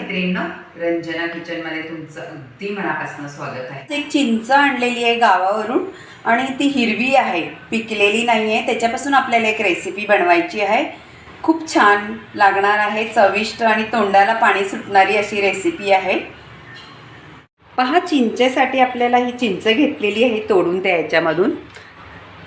मैत्रिणींनो, रंजना किचन मध्ये तुमचं अगदी मनापासून स्वागत आहे। एक चिंच आणलेली आहे गावावरून आणि ती हिरवी आहे, पिकलेली नाही आहे। त्याच्यापासून आपल्याला एक रेसिपी बनवायची आहे। खूप छान लागणार आहे, चविष्ट आणि तोंडाला पाणी सुटणारी अशी रेसिपी आहे। पहा, चिंचेसाठी आपल्याला ही चिंच घेतलेली आहे तोडून, त्या याच्यामधून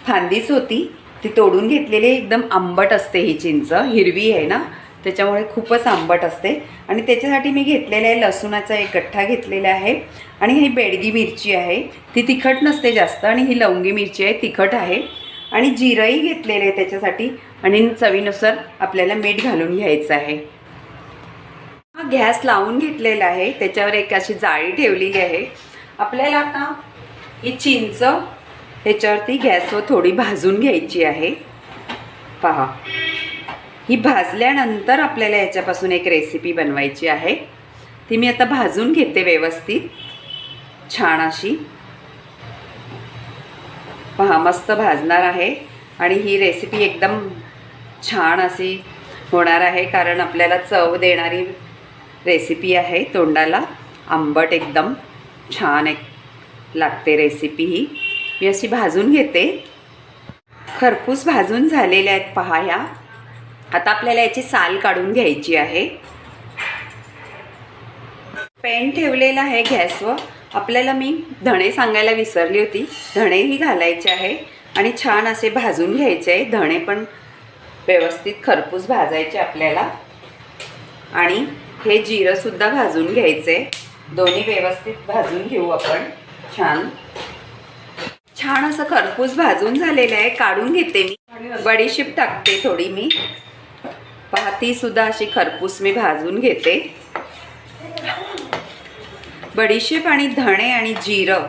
फांदीच होती ती तोडून घेतलेली। एकदम आंबट असते ही चिंच, हिरवी आहे ना त्याच्यामुळे खूपच आंबट असते। आणि त्याच्यासाठी मी घेतलेला आहे लसूणाचा एक गठ्ठा घेतलेला आहे आणि ही बेडगी मिरची आहे, ती तिखट नसते जास्त, आणि ही लवंगी मिरची आहे, तिखट आहे, आणि जिरंही घेतलेले आहे त्याच्यासाठी, आणि चवीनुसार आपल्याला मीठ घालून घ्यायचं आहे। हा गॅस लावून घेतलेला आहे, त्याच्यावर एक अशी जाळी ठेवलेली आहे। आपल्याला आता ही चिंच ह्याच्यावरती गॅसवर थोडी भाजून घ्यायची आहे। पहा, ही भाजल्यानंतर आपल्याला याच्यापासून एक रेसिपी बनवायची आहे, ती मी आता भाजून घेते व्यवस्थित छान अशी। पहा, मस्त भाजणार आहे आणि ही रेसिपी एकदम छान अशी होणार आहे, कारण आपल्याला चव देणारी रेसिपी आहे। तोंडाला आंबट एकदम छान एक लागते रेसिपी ही। मी अशी भाजून घेते, खरपूस भाजून झालेल्या आहेत पहा ह्या। आता आपल्याला याची साल काढून घ्यायची आहे। पॅन ठेवलेला आहे गॅसवर। आपल्याला मी धणे सांगायला विसरली होती, धणेही घालायचे आहे आणि छान असे भाजून घ्यायचे आहे। धणे पण व्यवस्थित खरपूस भाजायचे आपल्याला, आणि हे जिरंसुद्धा भाजून घ्यायचे। दोन्ही व्यवस्थित भाजून घेऊ आपण छान। छान असं खरपूस भाजून झालेलं आहे, काढून घेते मी। बडीशेप टाकते थोडी मी, पहा ती सुद्धा अशी खरपूस मी भाजून घेते। बडीशेप आणि धणे आणि जिरं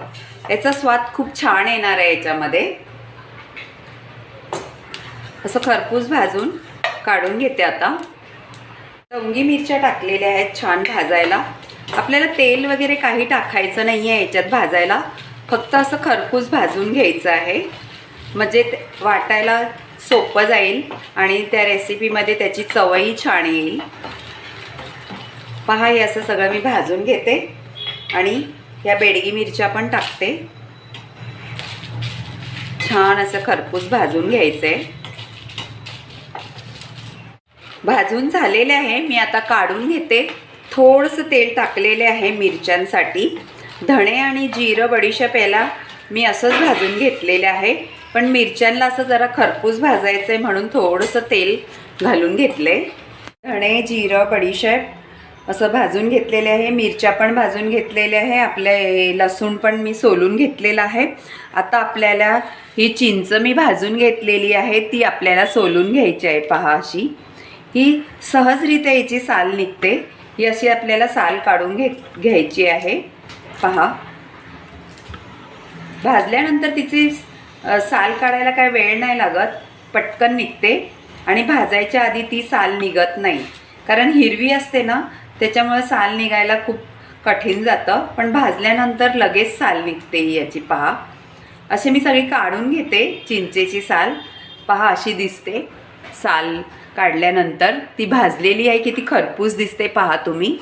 याचा स्वाद खूप छान येणार आहे याच्यामध्ये। असं खरपूस भाजून काढून घेते आता। लवंगी मिरच्या टाकलेल्या आहेत छान भाजायला। आपल्याला तेल वगैरे काही टाकायचं नाही आहे याच्यात भाजायला, फक्त असं खरपूस भाजून घ्यायचं आहे, म्हणजे वाटायला सोपं जाईल आणि त्या रेसिपीमध्ये त्याची चवही छान येईल। पहा, हे असं सगळं मी भाजून घेते आणि या बेडगी मिरच्या पण टाकते। छान असं खरपूस भाजून घ्यायचे। भाजून झालेले आहे, मी आता काढून घेते। थोडंसं तेल टाकलेले आहे मिरच्यांसाठी। धणे आणि जिरं बडीशेप याला मी असंच भाजून घेतलेलं आहे, पण मिरच्यांना असं जरा खरपूस भाजायचं आहे म्हणून थोडंसं तेल घालून घेतले। धणे जिरं बडीशेप असं भाजून घेतलेले आहे, मिरच्या पण भाजून घेतलेल्या आहे, आपले लसूण पण मी सोलून घेतलेलं आहे। आता आपल्याला ही चिंच मी भाजून घेतलेली आहे, ती आपल्याला सोलून घ्यायची आहे। पहा, अशी ही सहजरित्या याची साल निघते, ही अशी आपल्याला साल काढून घ्यायची आहे। पहा, भाजल्यानंतर तिची साल काढायला काय वेळ नाही लागत, पटकन निघते, आणि भाजायच्या आधी ती साल निघत नाही, कारण हिरवी असते ना त्याच्यामुळे साल निघायला खूप कठीण जातं, पण भाजल्यानंतर लगेच साल निघते याची। पहा, असे मी सगळी काढून घेते चिंचेची साल। पहा, अशी दिसते साल काढल्यानंतर, ती भाजलेली आहे की ती खरपूस दिसते। पहा तुम्ही,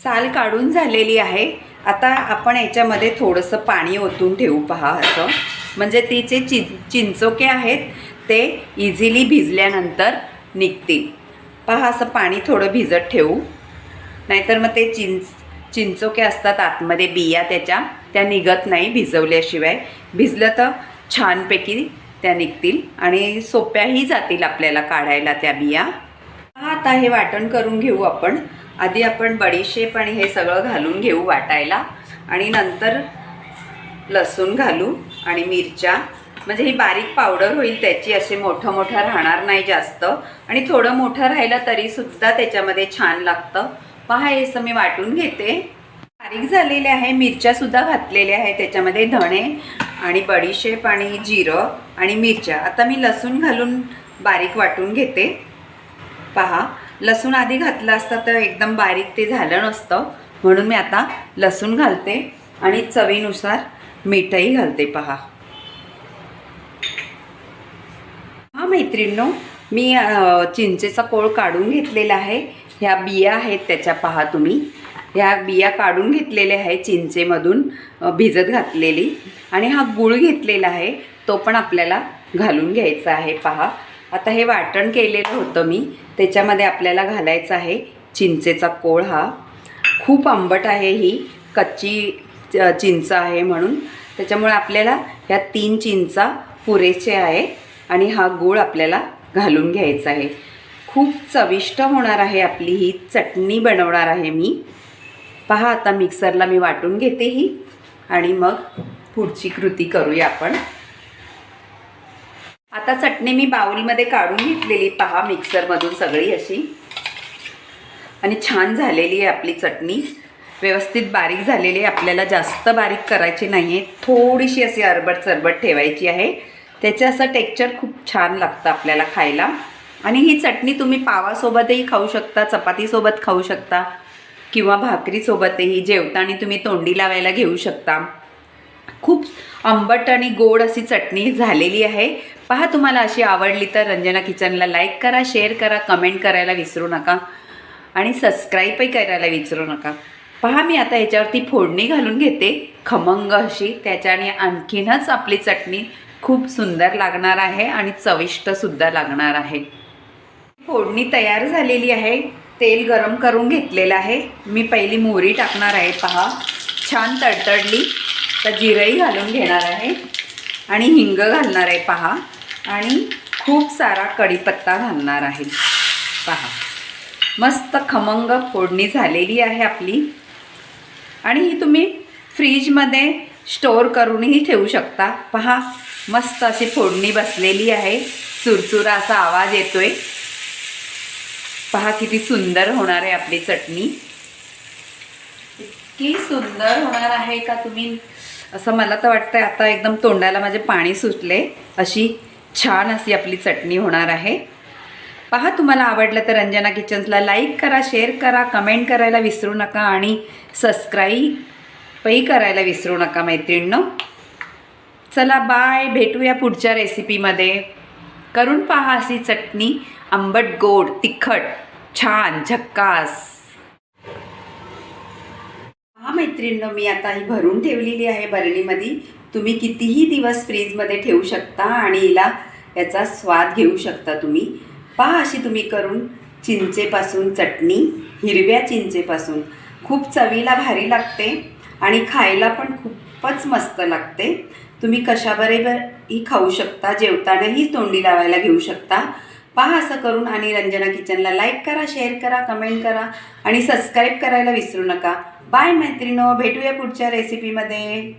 साल काढून झालेली आहे। आता आपण याच्यामध्ये थोडंसं पाणी ओतून ठेवू, पहा असं, म्हणजे तिचे चिंचोके आहेत ते इझिली भिजल्यानंतर निघतील। पहा, असं पाणी थोडं भिजत ठेवू, नाहीतर मग ते चिंचोके असतात आतमध्ये बिया त्या निघत नाही भिजवल्याशिवाय। भिजलं तर छानपैकी त्या निघतील आणि सोप्याही जातील आपल्याला काढायला त्या बिया। आता हे वाटण करून घेऊ आपण। आधी आपण बडीशेप आणि हे सगळं घालून घेऊ वाटायला, आणि नंतर लसूण घालू आणि मिरच्या, म्हणजे ही बारीक पावडर होईल त्याची। असे मोठं मोठं राहणार नाही जास्त, आणि थोडं मोठं राहिलं तरीसुद्धा त्याच्यामध्ये छान लागतं। पहा, हे असं मी वाटून घेते। बारीक झालेले आहे, मिरच्यासुद्धा घातलेल्या आहे त्याच्यामध्ये, धणे आणि बडीशेप आणि जिरं आणि मिरच्या। आता मी लसूण घालून बारीक वाटून घेते। पहा, लसूण आधी घातलं असतं तर एकदम बारीक ते झालं नसतं, म्हणून मी आता लसूण घालते आणि चवीनुसार मीठही घालते। पहा, हा मैत्रिणींनो, मी चिंचेचा कोळ काढून घेतलेला आहे। ह्या बिया आहेत त्याच्या पहा तुम्ही, ह्या बिया काढून घेतलेल्या आहे चिंचेमधून भिजत घातलेली, आणि हा गूळ घेतलेला आहे तो पण आपल्याला घालून घ्यायचा आहे पहा. आता हे वाटण केलेलं होतं मी, त्याच्यामध्ये आपल्याला घालायचं आहे चिंचेचा कोळ. हा खूप आंबट आहे, ही कच्ची चिंच आहे म्हणून, त्याच्यामुळे आपल्याला ह्या 3 चिंचा पुरेसे आहे आणि हा गूळ आपल्याला घालून घ्यायचा आहे. खूप चविष्ट होणार आहे आपली ही चटणी बनवणार आहे मी. पहा आता मिक्सरला मी वाटून घेते ही, आणि मग पुढची कृती करूया आपण. आता चटणी मी बाउलमध्ये काढून घेतलेली पहा मिक्सरमधून सगळी अशी, आणि छान झालेली आहे आपली चटणी, व्यवस्थित बारीक झालेली आहे. आपल्याला जास्त बारीक करायची नाही आहे, थोडीशी अशी अरबट चरबट ठेवायची आहे. त्याचं असं टेक्स्चर खूप छान लागतं आपल्याला खायला. आणि ही चटणी तुम्ही पावासोबतही खाऊ शकता, चपातीसोबत खाऊ शकता, किंवा भाकरीसोबतही जेवताना तुम्ही तोंडी लावायला घेऊ शकता. खूप आंबट आणि गोड अशी चटणी झालेली आहे पहा. तुम्हाला अशी आवडली तर रंजना किचनला लाईक करा, शेअर करा, कमेंट करायला विसरू नका, आणि सबस्क्राईबही करायला विसरू नका. पहा मी आता ह्याच्यावरती फोडणी घालून घेते खमंग अशी, त्याच्याने आणखीनच आपली चटणी खूप सुंदर लागणार आहे आणि चविष्टसुद्धा लागणार आहे. फोडणी तयार झालेली आहे. तेल गरम करून घेतलेलं आहे. मी पहिली मोहरी टाकणार आहे पहा, छान तडतडली तर जिरंही घालून घेणार आहे, आणि हिंग घालणार आहे पहा, आणि खूप सारा कढीपत्ता घालणार आहे पहा. मस्त खमंग फोडणी झालेली आहे आपली, आणि ही तुम्ही फ्रीजमध्ये स्टोअर करूनही ठेवू शकता. पहा मस्त अशी फोडणी बसलेली आहे, चुरचुरा असा आवाज येतोय. पहा किती सुंदर होणार आहे आपली चटणी, इतकी सुंदर होणार आहे का तुम्ही असं मला तर वाटतं आता एकदम तोंडाला माझे पाणी सुटले. अशी छान अशी आपली चटणी होणार आहे. पहा तुम्हाला आवडलं तर रंजना किचन्सला लाईक करा, शेअर करा, कमेंट करायला विसरू नका, आणि सबस्क्राईबही करायला विसरू नका मैत्रिणींनो. चला बाय, भेटूया पुढच्या रेसिपीमध्ये. करून पहा अशी चटणी, आंबट गोड तिखट छान झक्कास. हा मैत्रिणींनो, मी आता ही भरून ठेवलेली आहे बरणीमध्ये. तुम्ही कितीही दिवस फ्रीजमध्ये ठेवू शकता आणि याचा स्वाद घेऊ शकता तुम्ही. पहा अशी तुम्ही करून चिंचेपासून चटणी, हिरव्या चिंचेपासून खूप चवीला भारी लागते आणि खायला पण खूपच मस्त लागते. तुम्ही कशाबरोबरही खाऊ शकता, जेवतानाही तोंडी लावायला घेऊ शकता. पहा असं करून, आणि रंजना किचनला लाईक करा, शेअर करा, कमेंट करा, आणि सबस्क्राईब करायला विसरू नका. बाय मैत्रिणींनो, भेटूया पुढच्या रेसिपीमध्ये.